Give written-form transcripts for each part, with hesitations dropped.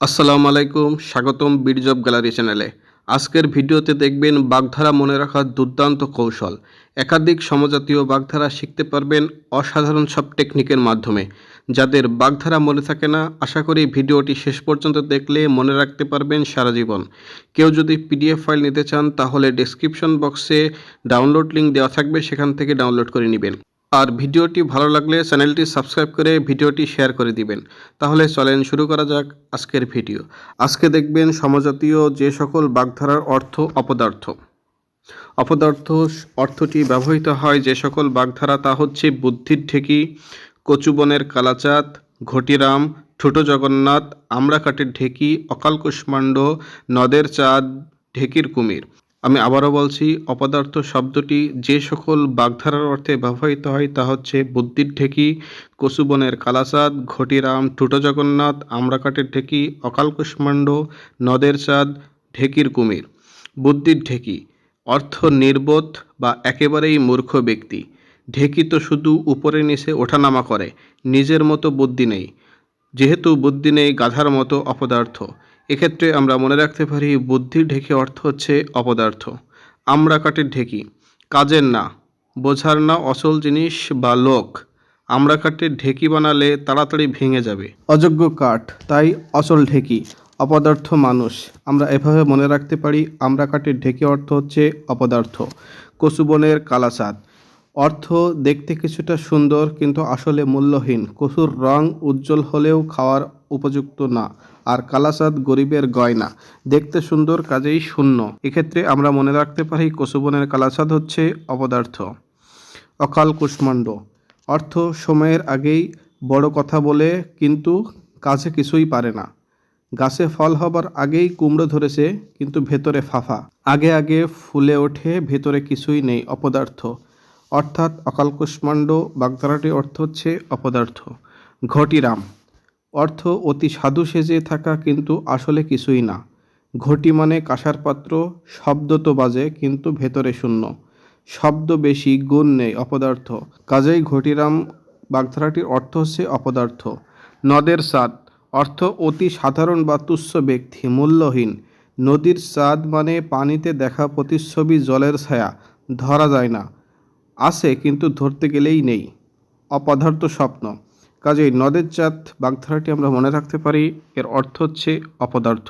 আসসালামু আলাইকুম, স্বাগতম বিডজব গ্যালারি চ্যানেলে। আজকের ভিডিওতে দেখবেন বাগধারা মনে রাখার দুর্দান্ত কৌশল। একাধিক সমজাতীয় বাগধারা শিখতে পারবেন অসাধারণ সব টেকনিকের মাধ্যমে। যাদের বাগধারা মনে থাকে না, আশা করি ভিডিওটি শেষ পর্যন্ত দেখলে মনে রাখতে পারবেন সারা জীবন। কেউ যদি পিডিএফ ফাইল নিতে চান তাহলে ডেসক্রিপশন বক্সে ডাউনলোড লিঙ্ক দেওয়া থাকবে, সেখান থেকে ডাউনলোড করে নেবেন। আর ভিডিওটি ভালো লাগলে চ্যানেলটি সাবস্ক্রাইব করে ভিডিওটি শেয়ার করে দিবেন। তাহলে চলেন শুরু করা যাক আজকের ভিডিও। আজকে দেখবেন সমজাতীয় যে সকল বাগধারার অর্থ অপদার্থ। অপদার্থ অর্থটি ব্যবহৃত হয় যে সকল বাগধারা, তা হচ্ছে বুদ্ধির ঢেকি, কচুবনের কালাচাঁদ, ঘটিরাম, ঠুটো জগন্নাথ, আমড়াকাঠের ঢেকি, অকাল কুষ্মাণ্ড, নদের চাঁদ, ঢেকির কুমির। আমি আবারও বলছি, অপদার্থ শব্দটি যে সকল বাগধারার অর্থে ব্যবহৃত হয় তা হচ্ছে বুদ্ধির ঢেকি, কচুবনের কালাচাঁদ, ঘটিরাম, ঠুটো জগন্নাথ, আমড়াকাঠের ঢেকি, অকাল কুষ্মাণ্ড, নদের চাঁদ, ঢেকির কুমির। বুদ্ধির ঢেকি অর্থ নির্বোধ বা একেবারেই মূর্খ ব্যক্তি। ঢেকি তো শুধু উপরে নিচে ওঠানামা করে, নিজের মতো বুদ্ধি নেই। যেহেতু বুদ্ধি নেই, গাধার মতো অপদার্থ। এক্ষেত্রে আমরা মনে রাখতে পারি বুদ্ধির ঢেকি অর্থ হচ্ছে অপদার্থ। আমড়াকাঠের ঢেকি কাজের না, বোঝার না, অচল জিনিস বা লোক। আমড়াকাঠের ঢেকি বানালে তাড়াতাড়ি ভেঙে যাবে। অযোগ্য কাঠ, তাই অচল ঢেকি। অপদার্থ মানুষ, আমরা এভাবে মনে রাখতে পারি আমড়াকাঠের ঢেকি অর্থ হচ্ছে অপদার্থ। কচুবনের কালাচাঁদ অর্থ দেখতে কিছুটা সুন্দর কিন্তু আসলে মূল্যহীন। কচুর রং উজ্জ্বল হলেও খাওয়ার উপযুক্ত না। আর কালাচাঁদ গরিবের গয়না, দেখতে সুন্দর কাজেই শূন্য। এক্ষেত্রে আমরা মনে রাখতে পারি কচুবনের কালাচাঁদ হচ্ছে অপদার্থ। অকাল কুষ্মাণ্ড অর্থ সময়ের আগেই বড় কথা বলে কিন্তু কাজে কিছুই পারে না। গাছে ফল হবার আগেই কুমড়ো ধরেছে কিন্তু ভেতরে ফাফা। আগে আগে ফুলে ওঠে, ভেতরে কিছুই নেই, অপদার্থ। অর্থাৎ অকাল কুষ্মাণ্ড বাগধারাটির অর্থ হচ্ছে অপদার্থ। ঘটিরাম অর্থ অতি সাধু সেজে থাকা কিন্তু আসলে কিছুই না। ঘটি মানে কাঁসার পাত্র, শব্দ তো বাজে কিন্তু ভেতরে শূন্য। শব্দ বেশি, গুণ নেই, অপদার্থ। কাজেই ঘটিরাম বাগধারাটির অর্থ হচ্ছে অপদার্থ। নদের চাঁদ অর্থ অতি সাধারণ বা তুচ্ছ ব্যক্তি, মূল্যহীন। নদীর চাঁদ মানে পানিতে দেখা প্রতিচ্ছবি, জলের ছায়া, ধরা যায় না, আছে কিন্তু ধরতে গেলেই নেই, অপদার্থ স্বপ্ন। কাজেই নদের চাঁদ বাগধারাটি আমরা মনে রাখতে পারি, এর অর্থ হচ্ছে অপদার্থ।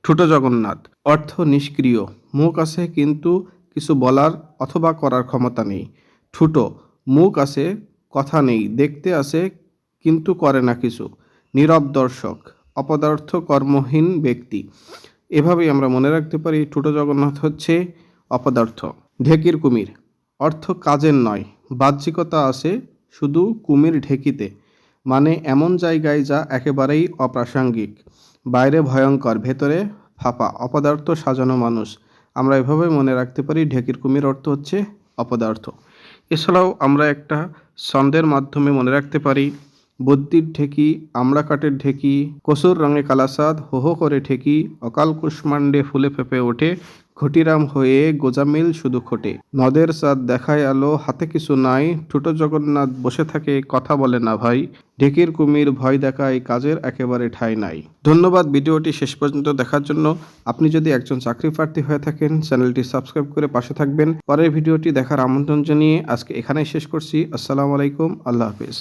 ঠুটো জগন্নাথ অর্থ নিষ্ক্রিয়, মুখ আছে কিন্তু কিছু বলার অথবা করার ক্ষমতা নেই। ঠুটো মুখ আছে, কথা নেই, দেখতে আছে কিন্তু করে না কিছু। নীরব দর্শক, অপদার্থ কর্মহীন ব্যক্তি। এভাবেই আমরা মনে রাখতে পারি ঠুটো জগন্নাথ হচ্ছে অপদার্থ। ঢেকির কুমির অর্থ কাজের নয়, বাহ্যিকতা আছে শুধু কুমির ঢেকিতে, মানে এমন জায়গায় যা একেবারেই অপ্রাসঙ্গিক। বাইরে ভয়ঙ্কর, ভেতরে ফাঁপা, অপদার্থ সাজানো মানুষ। আমরা এভাবে মনে রাখতে পারি ঢেকির কুমির অর্থ হচ্ছে অপদার্থ। এছাড়াও আমরা একটা ছন্দের মাধ্যমে মনে রাখতে পারি বুদ্ধির ঢেকি, আমড়াকাঠের ঢেকি, কচুর রঙে কালাচাঁদ, হো হো করে ঠেকি, অকাল কুষ্মাণ্ডে ফুলে ফেঁপে ওঠে, ঘটিরাম হয়ে গোজামিল শুধু খোটে। নদের চাঁদ দেখায় আলো, হাতে কিছু নাই, ঠুটো জগন্নাথ বসে থাকে, কথা বলে না ভাই, ঢেকির কুমির ভয় দেখায়, কাজের একেবারে ঠাঁই নাই। ধন্যবাদ ভিডিওটি শেষ পর্যন্ত দেখার জন্য। আপনি যদি একজন চাকরি প্রার্থী হয়ে থাকেন, চ্যানেলটি সাবস্ক্রাইব করে পাশে থাকবেন। পরের ভিডিওটি দেখার আমন্ত্রণ জানিয়ে আজকে এখানেই শেষ করছি। আসসালামু আলাইকুম, আল্লাহ হাফিজ।